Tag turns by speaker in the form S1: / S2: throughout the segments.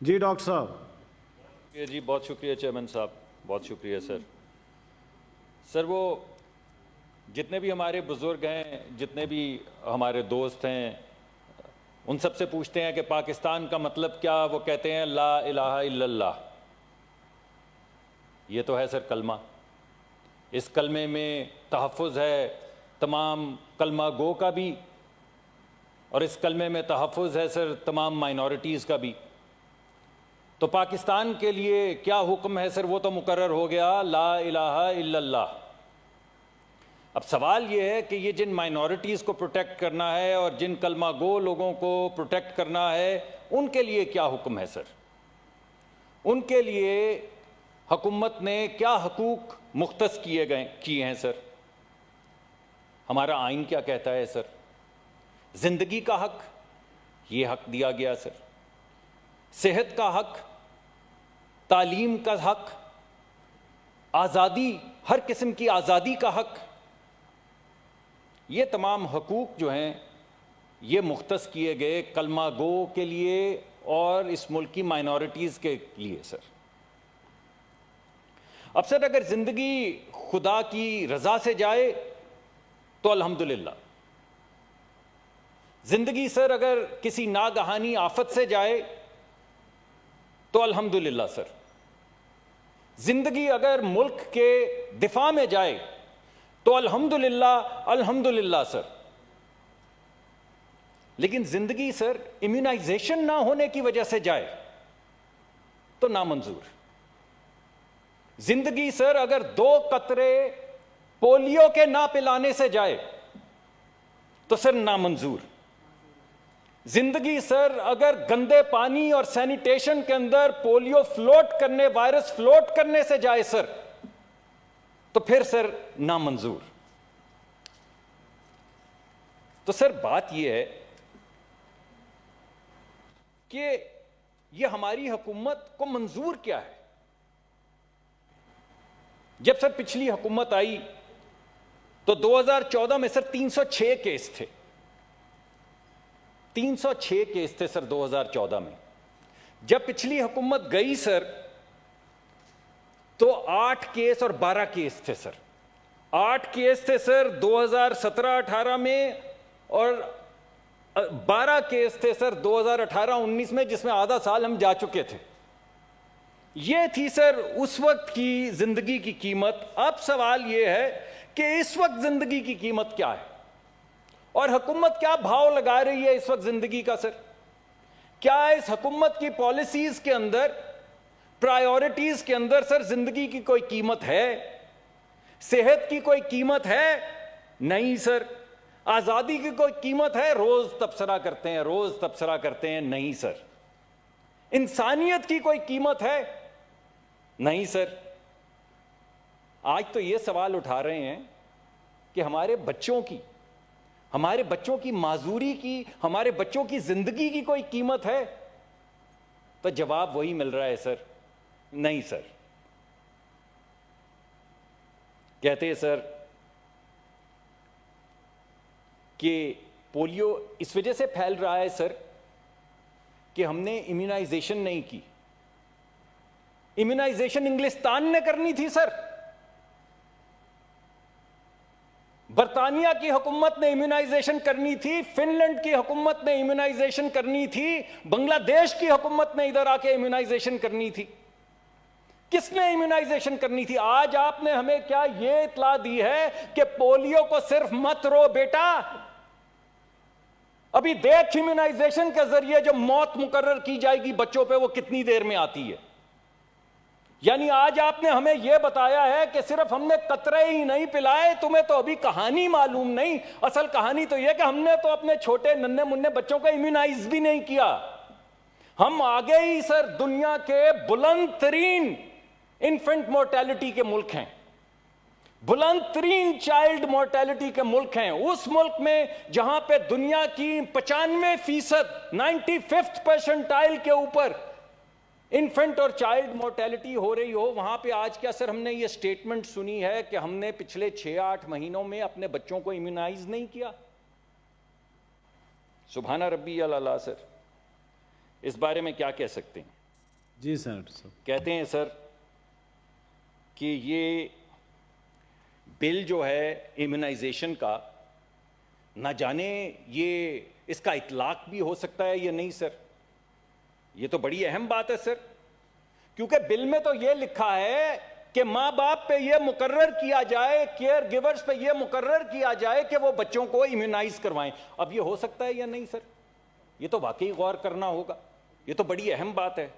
S1: जी doctor साहब।
S2: जी बहुत शुक्रिया चेयरमैन साहब, बहुत शुक्रिया सर। सर वो जितने भी हमारे बुज़ुर्ग हैं, जितने भी हमारे दोस्त हैं, उन सब से पूछते हैं कि पाकिस्तान का मतलब क्या, वो कहते हैं ला इलाहा इल्लल्लाह। ये तो है सर कलमा। इस कलमे में तहफ़्फ़ुज़ है तमाम कलमा गो का भी, और इस कलमे में तहफ़्फ़ुज़ है सर तमाम माइनॉरिटीज़ का भी। तो पाकिस्तान के लिए क्या हुक्म है सर, वो तो मुकर्रर हो गया ला इलाहा इल्लल्लाह। अब सवाल ये है कि ये जिन माइनॉरिटीज़ को प्रोटेक्ट करना है और जिन कलमा गो लोगों को प्रोटेक्ट करना है, उनके लिए क्या हुक्म है सर? उनके लिए हुकूमत ने क्या हकूक़ मुख्तस किए हैं सर? हमारा आइन क्या कहता है सर? ज़िंदगी का हक, ये हक दिया गया सर। सेहत का हक, तालीम का हक, आज़ादी, हर किस्म की आज़ादी का हक, ये तमाम हकूक़ जो हैं ये मुख्तस किए गए कलमा गो के लिए और इस मुल्क की माइनॉरिटीज़ के लिए सर। अब सर अगर ज़िंदगी खुदा की रज़ा से जाए तो अल्हम्दुलिल्लाह। ज़िंदगी सर अगर किसी नागहानी आफत से जाए तो अल्हम्दुलिल्लाह सर। ज़िंदगी अगर मुल्क के दिफा में जाए तो अल्हम्दुलिल्लाह अल्हम्दुलिल्लाह सर। लेकिन ज़िंदगी सर इम्यूनाइजेशन ना होने की वजह से जाए तो नामंजूर। ज़िंदगी सर अगर 2 कतरे पोलियो के ना पिलाने से जाए तो सर नामंजूर। जिंदगी सर अगर गंदे पानी और सैनिटेशन के अंदर पोलियो फ्लोट करने, वायरस फ्लोट करने से जाए सर, तो फिर सर नामंजूर। तो सर बात यह है कि यह हमारी हुकूमत को मंजूर क्या है? जब सर पिछली हुकूमत आई तो 2014 में सर 306 केस थे। 306 केस थे सर 2014 में। जब पिछली हुकूमत गई सर तो 8 केस और 12 केस थे सर। 8 केस थे सर 2017-18 में और 12 केस थे सर 2018-19 में, जिसमें आधा साल हम जा चुके थे। यह थी सर उस वक्त की जिंदगी की कीमत। अब सवाल यह है कि इस वक्त जिंदगी की कीमत क्या है और हुकूमत क्या भाव लगा रही है इस वक्त जिंदगी का सर? क्या इस हुकूमत की पॉलिसीज के अंदर, प्रायोरिटीज के अंदर सर जिंदगी की कोई कीमत है? सेहत की कोई कीमत है? नहीं सर। आजादी की कोई कीमत है? रोज तबसरा करते हैं, रोज तबसरा करते हैं, नहीं सर। इंसानियत की कोई कीमत है? नहीं सर। आज तो ये सवाल उठा रहे हैं कि हमारे बच्चों की माजूरी की, हमारे बच्चों की जिंदगी की कोई कीमत है? तो जवाब वही मिल रहा है सर, नहीं सर। कहते हैं सर कि पोलियो इस वजह से फैल रहा है सर कि हमने इम्यूनाइजेशन नहीं की। इम्यूनाइजेशन इंग्लिस्तान ने करनी थी सर। बरतानिया की हुकूमत ने इम्यूनाइजेशन करनी थी, फिनलैंड की हुकूमत ने इम्यूनाइजेशन करनी थी, बांग्लादेश की हुकूमत ने इधर आके इम्यूनाइजेशन करनी थी। किसने इम्यूनाइजेशन करनी थी? आज आपने हमें क्या यह इत्तला दी है कि पोलियो को सिर्फ मत रो बेटा, अभी देख इम्यूनाइजेशन के जरिए जो मौत मुकर्रर की जाएगी बच्चों पे वो कितनी देर में आती है। यानी आज आपने हमें यह बताया है कि सिर्फ हमने कतरे ही नहीं पिलाए, तुम्हें तो अभी कहानी मालूम नहीं। असल कहानी तो यह कि हमने तो अपने छोटे नन्हे मुन्ने बच्चों को इम्यूनाइज भी नहीं किया। हम आगे ही सर दुनिया के बुलंद तरीन इन्फेंट मोर्टेलिटी के मुल्क हैं, बुलंद तरीन चाइल्ड मोर्टेलिटी के मुल्क हैं। उस मुल्क में जहां पे दुनिया की 95%, 95th परसेंटाइल के ऊपर इन्फेंट और चाइल्ड मोर्टेलिटी हो रही हो, वहां पे आज क्या सर हमने ये स्टेटमेंट सुनी है कि हमने पिछले 6-8 महीनों में अपने बच्चों को इम्यूनाइज नहीं किया? सुभाना रब्बी अल्लाह। सर इस बारे में क्या कह सकते हैं?
S1: जी सेनेटर साहब।
S2: कहते हैं सर कि ये बिल जो है इम्यूनाइजेशन का, ना जाने ये इसका इतलाक भी हो सकता है या नहीं सर। ये तो बड़ी अहम बात है सर, क्योंकि बिल में तो ये लिखा है कि माँ बाप पे ये मुकर्रर किया जाए, केयर गिवर्स पे ये मुकर्रर किया जाए कि वो बच्चों को इम्यूनाइज करवाएं। अब ये हो सकता है या नहीं सर, ये तो वाकई गौर करना होगा। ये तो बड़ी अहम बात है।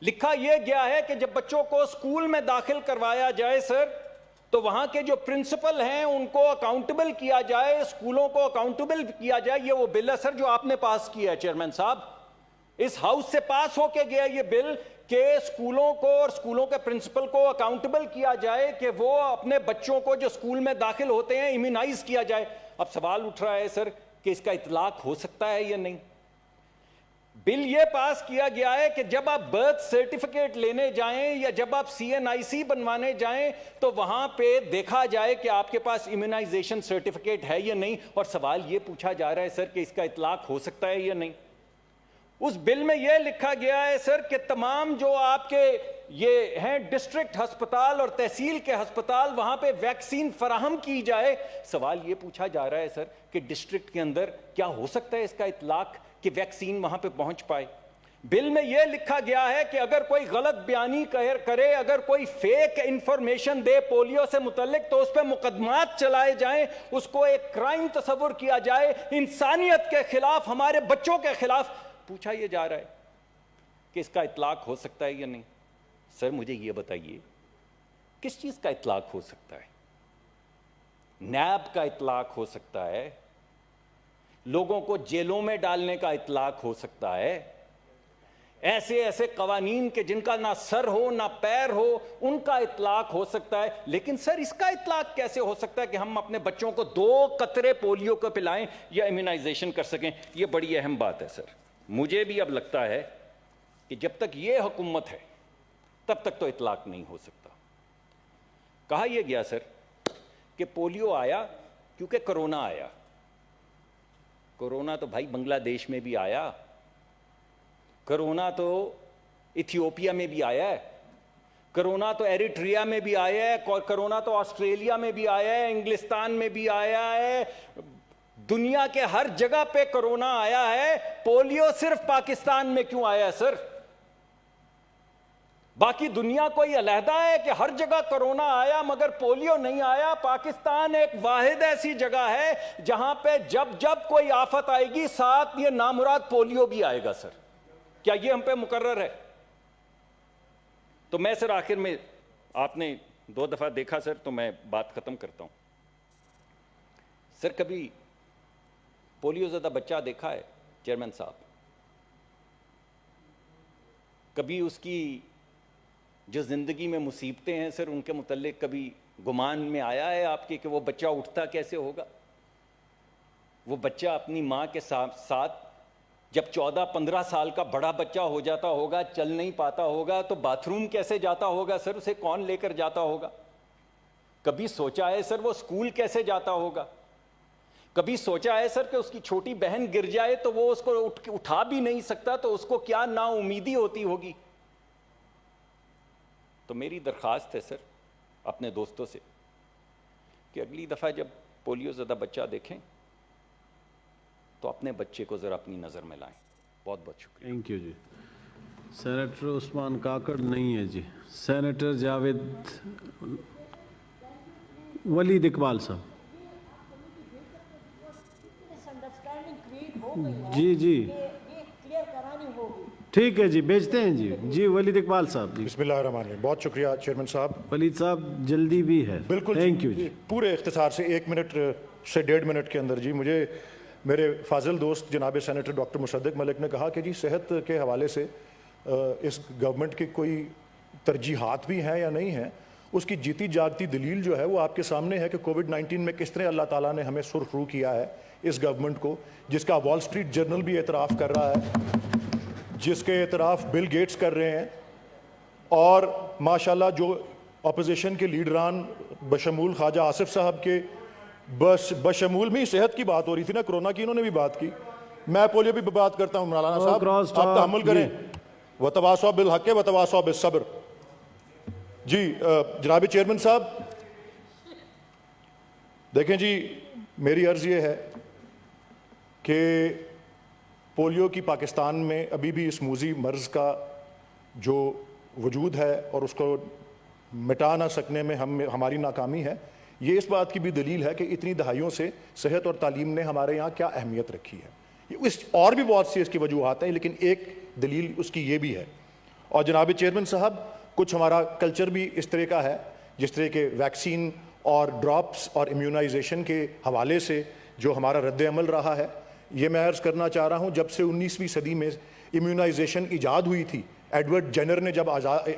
S2: लिखा यह गया है कि जब बच्चों को स्कूल में दाखिल करवाया जाए सर, तो वहां के जो प्रिंसिपल हैं उनको अकाउंटेबल किया जाए, स्कूलों को अकाउंटेबल किया जाए। ये वो बिल है सर जो आपने पास किया है चेयरमैन साहब, इस हाउस से पास होके गया ये बिल कि स्कूलों को और स्कूलों के प्रिंसिपल को अकाउंटेबल किया जाए कि वो अपने बच्चों को जो स्कूल में दाखिल होते हैं इम्यूनाइज किया जाए। अब सवाल उठ रहा है सर कि इसका इतलाक हो सकता है या नहीं। बिल ये पास किया गया है कि जब आप बर्थ सर्टिफिकेट लेने जाएं या जब आप CNIC बनवाने जाएं तो वहां पे देखा जाए कि आपके पास इम्यूनाइजेशन सर्टिफिकेट है या नहीं। और सवाल ये पूछा जा रहा है सर कि इसका इतलाक हो सकता है या नहीं। उस बिल में यह लिखा गया है सर कि तमाम जो आपके ये हैं डिस्ट्रिक्ट अस्पताल और तहसील के अस्पताल, वहां पे वैक्सीन फराहम की जाए। सवाल ये पूछा जा रहा है सर कि डिस्ट्रिक्ट के अंदर क्या हो सकता है इसका इतलाक कि वैक्सीन वहां पे पहुंच पाए। बिल में यह लिखा गया है कि अगर कोई गलत बयानी करे, अगर कोई फेक इंफॉर्मेशन दे पोलियो से मुतल्लिक, तो उस पर मुकदमात चलाए जाएं, उसको एक क्राइम तस्वुर किया जाए, इंसानियत के खिलाफ, हमारे बच्चों के खिलाफ। पूछा यह जा रहा है कि इसका इतलाक हो सकता है या नहीं। सर मुझे यह बताइए किस चीज का इतलाक हो सकता है। नैब का इतलाक हो सकता है, लोगों को जेलों में डालने का इतलाक हो सकता है, ऐसे ऐसे कवानीन के जिनका ना सर हो ना पैर हो उनका इतलाक हो सकता है। लेकिन सर इसका इतलाक कैसे हो सकता है कि हम अपने बच्चों को 2 कतरे पोलियो को पिलाएं या इम्यूनाइजेशन कर सकें। यह बड़ी अहम बात है सर। मुझे भी अब लगता है कि जब तक यह हुकूमत है तब तक तो इतलाक नहीं हो सकता। कहा यह गया सर कि पोलियो आया क्योंकि कोरोना आया। कोरोना तो भाई बांग्लादेश में भी आया, कोरोना तो इथियोपिया में भी आया है, कोरोना तो एरिट्रिया में भी आया है, कोरोना तो ऑस्ट्रेलिया में भी आया है, इंग्लिस्तान में भी आया है, दुनिया के हर जगह पे कोरोना आया है। पोलियो सिर्फ पाकिस्तान में क्यों आया है सर? बाकी दुनिया कोई अलहदा है कि हर जगह कोरोना आया मगर पोलियो नहीं आया। पाकिस्तान एक वाहिद ऐसी जगह है जहां पे जब जब कोई आफत आएगी साथ ये नामुराद पोलियो भी आएगा सर। क्या ये हम पे मुकर्रर है? तो मैं सर आखिर में, आपने 2 दफा देखा सर, तो मैं बात खत्म करता हूं। सर कभी पोलियो ज़्यादा बच्चा देखा है चेयरमैन साहब? कभी उसकी जो ज़िंदगी में मुसीबतें हैं सर उनके मुतल्लिक कभी गुमान में आया है आपके कि वो बच्चा उठता कैसे होगा? वो बच्चा अपनी माँ के साथ जब 14-15 साल का बड़ा बच्चा हो जाता होगा, चल नहीं पाता होगा, तो बाथरूम कैसे जाता होगा सर? उसे कौन लेकर जाता होगा? कभी सोचा है सर वो स्कूल कैसे जाता होगा? कभी सोचा है सर कि उसकी छोटी बहन गिर जाए तो वो उसको उठा भी नहीं सकता, तो उसको क्या नाउमीदी होती होगी? तो मेरी दरख्वास्त है सर अपने दोस्तों से कि अगली दफ़ा जब पोलियो ज़्यादा बच्चा देखें तो अपने बच्चे को ज़रा अपनी नज़र में लाएं। बहुत बहुत शुक्रिया।
S1: Thank you ji. Senator Usman Kakar नहीं है जी। सेनेटर जावेद वलीद इकबाल साहब। जी जी ठीक है जी, भेजते हैं जी। जी वलीद इकबाल साहब जी।
S3: बिस्मिल्लाहिर्रहमानिर्रहीम। बहुत शुक्रिया चेयरमैन साहब।
S1: वलीद साहब जल्दी भी है।
S3: बिल्कुल
S1: थैंक यू जी।
S3: पूरे इख्तिसार से 1 मिनट से 1.5 मिनट के अंदर जी, मुझे मेरे फाजिल दोस्त जनाब सेनेटर डॉक्टर मुसद्दिक मलिक ने कहा कि जी सेहत के हवाले से इस गवर्नमेंट की कोई तरजीहात भी हैं या नहीं हैं। उसकी जीती जागती दलील जो है वो आपके सामने है कि कोविड-19 में किस तरह अल्लाह ताला ने हमें सुरखरू किया है इस गवर्नमेंट को, जिसका वॉल स्ट्रीट जर्नल भी एतराफ़ कर रहा है, जिसके एतराफ़ बिल गेट्स कर रहे हैं, और माशाल्लाह जो अपोजिशन के लीडरान बशमूल ख्वाजा आसिफ साहब के बशमूल में सेहत की बात हो रही थी ना, कोरोना की इन्होंने भी बात की। मैं पोलियो भी बात करता हूँ, मौलाना साहब आप तहम्मुल करें। वतवासौ बिल हक़ वतवासौ बिस सब्र। जी जनाब चेयरमैन साहब, देखें जी, मेरी अर्ज़ ये है कि पोलियो की पाकिस्तान में अभी भी इस मूजी मर्ज़ का जो वजूद है और उसको मिटा ना सकने में हमारी नाकामी है, ये इस बात की भी दलील है कि इतनी दहाइयों से सेहत और तालीम ने हमारे यहाँ क्या अहमियत रखी है। इस और भी बहुत सी इसकी वजूहात हैं, लेकिन एक दलील उसकी ये भी है। और जनाब चेयरमैन साहब, कुछ हमारा कल्चर भी इस तरह का है, जिस तरह के वैक्सीन और ड्रॉप्स और इम्यूनाइजेशन के हवाले से जो हमारा रद्द-ए-अमल रहा है, ये मैं अर्ज़ करना चाह रहा हूँ, जब से 19वीं सदी में इम्यूनाइजेशन ईजाद हुई थी, एडवर्ड जेनर ने जब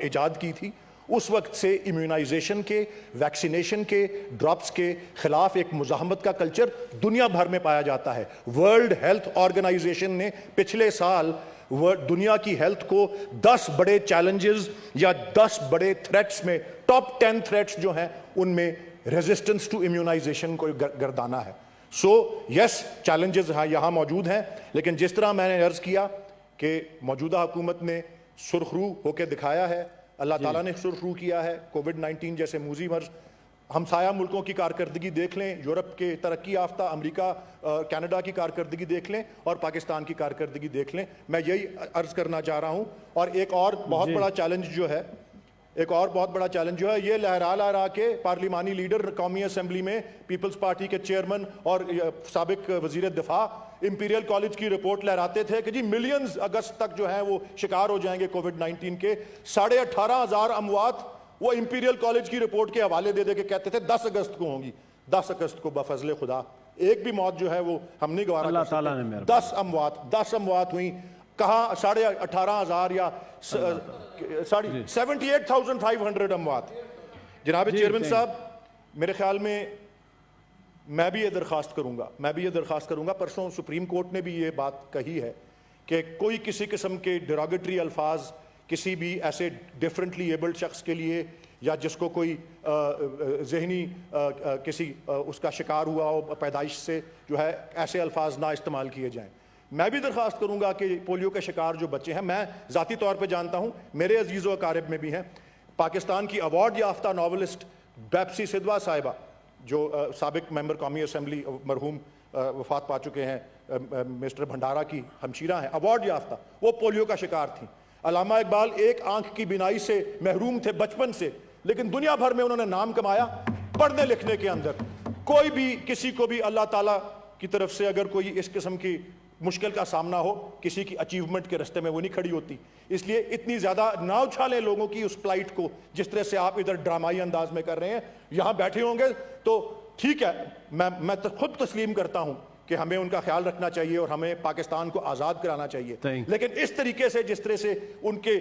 S3: ईजाद की थी, उस वक्त से इम्यूनाइजेशन के, वैक्सीनेशन के, ड्रॉप्स के ख़िलाफ़ एक मुज़ाहमत का कल्चर दुनिया भर में पाया जाता है। वर्ल्ड हेल्थ ऑर्गेनाइजेशन ने पिछले साल दुनिया की हेल्थ को 10 बड़े चैलेंजेस या 10 बड़े थ्रेट्स में, टॉप 10 थ्रेट्स जो हैं, उनमें रेजिस्टेंस टू इम्यूनाइजेशन को गर्दाना है। सो यस, चैलेंजेस यहाँ मौजूद हैं, लेकिन जिस तरह मैंने अर्ज़ किया कि मौजूदा हुकूमत ने सुरखरू होकर दिखाया है, अल्लाह ताला ने सुरखरू किया है। कोविड-19 जैसे मूजी मर्ज हमसाया मुल्कों की कारकर्दगी देख लें, यूरोप के तरक्की याफ्ता, अमेरिका, कनाडा की कारकर्दगी देख लें और पाकिस्तान की कारकर्दगी देख लें। मैं यही अर्ज़ करना चाह रहा हूँ। और एक और बहुत बड़ा चैलेंज जो है, ये लहरा के पार्लिमानी लीडर कौमी असम्बली में पीपल्स पार्टी के चेयरमैन और साबिक वज़ीर दिफा इंपीरियल कॉलेज की रिपोर्ट लहराते थे कि जी मिलियंस अगस्त तक जो है वो शिकार हो जाएंगे कोविड-19 के। 18,500 अमवात वो इंपीरियल कॉलेज की रिपोर्ट के हवाले दे के कहते थे 10 अगस्त को होंगी। 10 अगस्त को बफजले खुदा एक भी मौत जो है वो हम नहीं गवारा कर सकते। 10 अमवात हुई। कहा 18,500 या 78,500 अमवात। जनाब चेयरमैन साहब, मेरे ख्याल में मैं भी ये दरख्वास्त करूंगा, परसों सुप्रीम कोर्ट ने भी ये बात कही है कि कोई किसी किस्म के डिरोगेटरी अल्फाज किसी भी ऐसे डिफरेंटली एबल्ड शख्स के लिए या जिसको कोई जहनी किसी उसका शिकार हुआ हो पैदाइश से, जो है ऐसे अल्फाज ना इस्तेमाल किए जाएं। मैं भी दरख्वास्त करूंगा कि पोलियो के शिकार जो बच्चे हैं, मैं ज़ाती तौर पे जानता हूं, मेरे अजीज़ व अकारिब में भी हैं, पाकिस्तान की अवार्ड याफ्ता नावलिस्ट बैप्सी सिद्धवा साहिबा, जो साबिक मेंबर कौमी असम्बली मरहूम वफात पा चुके हैं, मिस्टर भंडारा की हमशीरा हैं, अवार्ड याफ्ता, वो पोलियो का शिकार थी। अल्लामा इकबाल एक आंख की बिनाई से महरूम थे बचपन से, लेकिन दुनिया भर में उन्होंने नाम कमाया पढ़ने लिखने के अंदर। कोई भी किसी को भी अल्लाह ताला की तरफ से अगर कोई इस किस्म की मुश्किल का सामना हो, किसी की अचीवमेंट के रास्ते में वो नहीं खड़ी होती। इसलिए इतनी ज़्यादा ना उछालें लोगों की उस प्लाइट को जिस तरह से आप इधर ड्रामाई अंदाज में कर रहे हैं। यहाँ बैठे होंगे तो ठीक है, मैं तो खुद तस्लीम करता हूँ कि हमें उनका ख्याल रखना चाहिए और हमें पाकिस्तान को आज़ाद कराना चाहिए, लेकिन इस तरीके से जिस तरह से उनके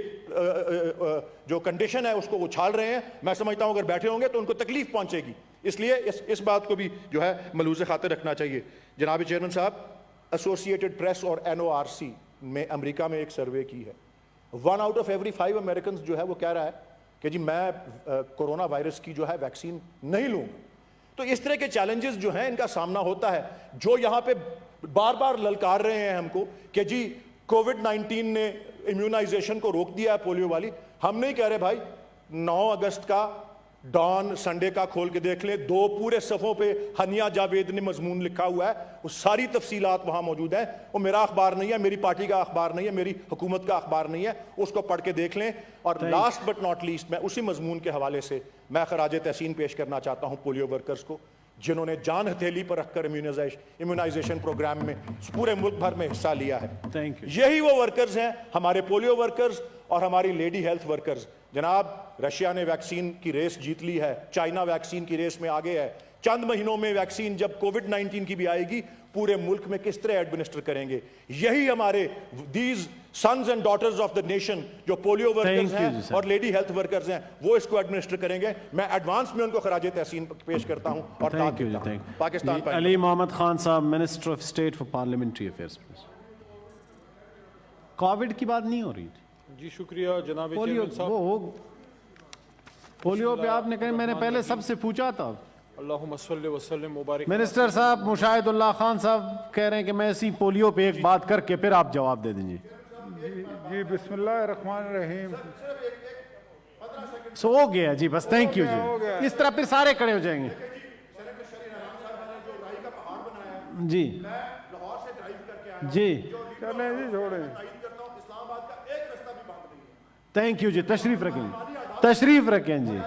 S3: जो कंडीशन है उसको उछाल रहे हैं, मैं समझता हूँ अगर बैठे होंगे तो उनको तकलीफ पहुँचेगी। इसलिए इस बात को भी जो है मलूज़ खातिर रखना चाहिए। जनाब चेयरमैन साहब, एसोसिएटेड प्रेस और NORC में अमेरिका में एक सर्वे की है, 1 out of every 5 अमेरिकन जो है वो कह रहा है कि जी मैं कोरोना वायरस की जो है वैक्सीन नहीं लूँगा। तो इस तरह के चैलेंजेस जो हैं इनका सामना होता है। जो यहाँ पे बार बार ललकार रहे हैं हमको कि जी कोविड-19 ने इम्यूनाइजेशन को रोक दिया है पोलियो वाली, हम नहीं कह रहे भाई। 9 अगस्त का डॉन संडे का खोल के देख ले, 2 पूरे सफ़ों पे हनिया जावेद ने मजमून लिखा हुआ है, वो सारी तफसीलात वहाँ मौजूद है। वो मेरा अखबार नहीं है, मेरी पार्टी का अखबार नहीं है, मेरी हुकूमत का अखबार नहीं है, उसको पढ़ के देख लें। और लास्ट बट नॉट लीस्ट, मैं उसी मजमून के हवाले से मैं खराज तहसीन पेश करना चाहता हूँ पोलियो वर्कर्स को, जिन्होंने जान हथेली पर रखकर इम्यूनाइजेशन प्रोग्राम में पूरे मुल्क भर में हिस्सा लिया है। यही वो वर्कर्स हैं, हमारे पोलियो वर्कर्स और हमारी लेडी हेल्थ वर्कर्स। जनाब, रशिया ने वैक्सीन की रेस जीत ली है, चाइना वैक्सीन की रेस में आगे है। चंद महीनों में वैक्सीन जब कोविड-19 की भी आएगी, पूरे मुल्क में किस तरह एडमिनिस्टर करेंगे। यही हमारे these sons and daughters of the nation जो पोलियो वर्कर्स हैं और लेडी हेल्थ वर्कर्स हैं, वो इसको एडमिनिस्टर करेंगे। मैं एडवांस में उनको खराज तहसीन पेश करता हूं और
S1: पाकिस्तान। अली मोहम्मद खान साहब, minister of state for parliamentary affairs. Covid की बात नहीं हो रही थी
S4: जी, शुक्रिया जनाब
S1: पोलियो पे आपने कहा, मैंने पहले सबसे पूछा था।
S4: अल्लाहुम्मा सल्ली व सल्लिम मुबारक।
S1: मिनिस्टर साहब, मुशाहिदुल्लाह खान साहब कह रहे हैं कि मैं इसी पोलियो पे एक बात करके फिर आप जवाब दे दीजिए।
S5: जी बिस्मिल्लाहिर्रहमानिर्रहीम।
S1: सो हो गया जी, बस थैंक यू जी। इस तरह फिर सारे खड़े हो जाएंगे जी जी।
S5: चलें जी, छोड़ें।
S1: थैंक यू जी, तशरीफ रखें, तशरीफ रखें जी।